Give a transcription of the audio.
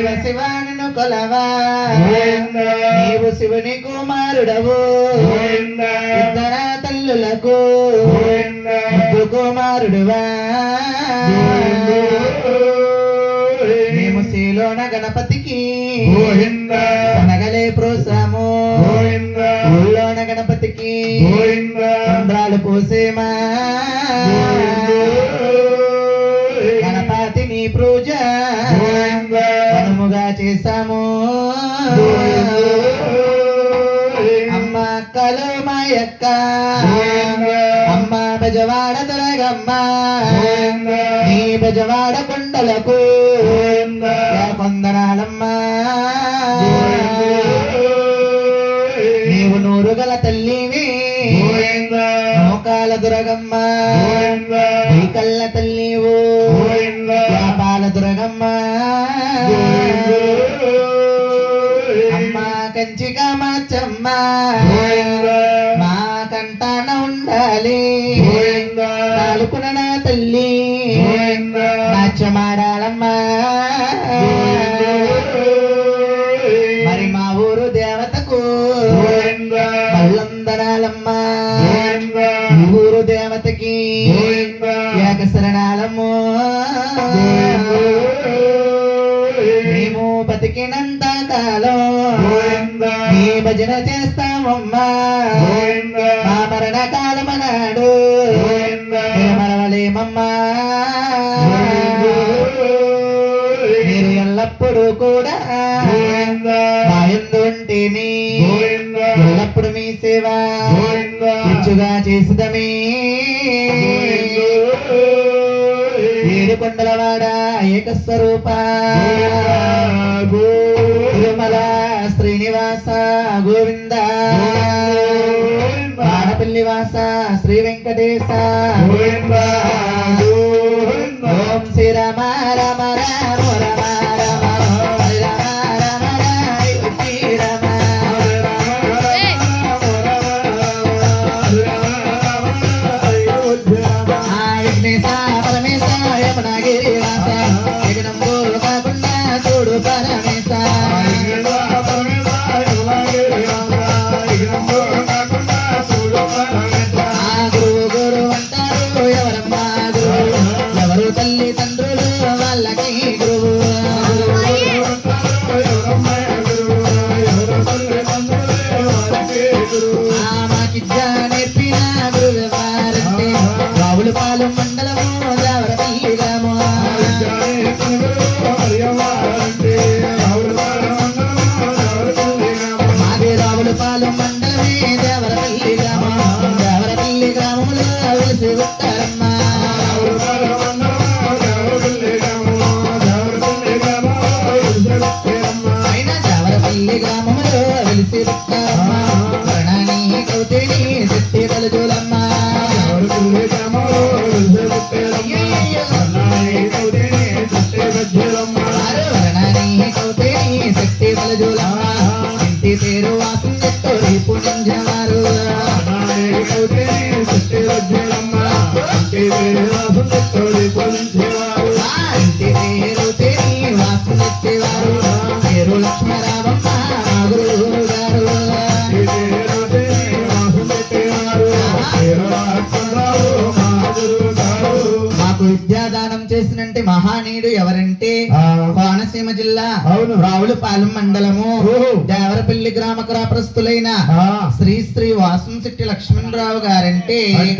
శివ శివాను కొలవా నీవు శివుని కుమారుడవు ఇద్దర తల్లులకు కుమారుడువా మేము శీలోన గణపతికి సనగలే ప్రోత్సాము ఊళ్ళోన గణపతికి చంద్రాలు పోసేమా గణపతిని పూజ మనముగా చేశాము అమ్మ అక్కలు మా యొక్క అమ్మ బెజవాడ తొలగమ్మ నీ బెజవాడ కొండలకు కొందనాలమ్మా నీవు నూరుగల తల్లివి మోకాల దురగమ్మ నీ కళ్ళ తల్లివు పాల దురగమ్మ అమ్మ కంచిగా మార్చమ్మ మా కంటాన ఉండాలి నాలుకున నా తల్లి నాట్యమాడాలమ్మా మరి మా ఊరు దేవతకు మల్లందనాలమ్మా ఊరు దేవతకి ఏకశరణాలము మేము బతికినంత కాలం నీ భజన చేస్తామమ్మా మా మరణ కాలమనాడు మరవలేమమ్మా మీరు ఎల్లప్పుడూ కూడా మా యందు ఉంటేనే ఎల్లప్పుడు మీ సేవ ఇచ్చుగా చేసిదమే ఏడు కొండలవాడ ఏకస్వరూప తిరుమల శ్రీనివాస గోవింద మానపల్లివాస శ్రీ వెంకటేశ ఓం శ్రీ రామ రామ రామ రామ రావులపాలెం మండలము దేవరపల్లి గ్రామం మాది రావులపాలెం మండలమే దేవరపల్లి గ్రామం దేవరపల్లి గ్రామంలో వెలిసి ఉంటారమ్మ అయిన దేవరపల్లి గ్రామంలో వెలిసి ఉంటారమ్మ ప్రణాని కౌతిని శక్తి కలుగులమ్మ శక్తి బలజులమ్మ ఇంటి పేరు వాసం రేపు నింజవారు ఇంటి పేరు తేరి వాసం ఎత్తేవారు పేరు లక్ష్మరామమ్మ గురువు గారు మాకు విద్యాదానం చేసినంటే మహానీయుడు ఎవరంటే కోనసీమ జిల్లా రావులపాలెం మండలము దేవరపల్లి గ్రామ క్రాపరస్తులైన శ్రీ శ్రీ వాసంశెట్టి లక్ష్మణరావు గారంటే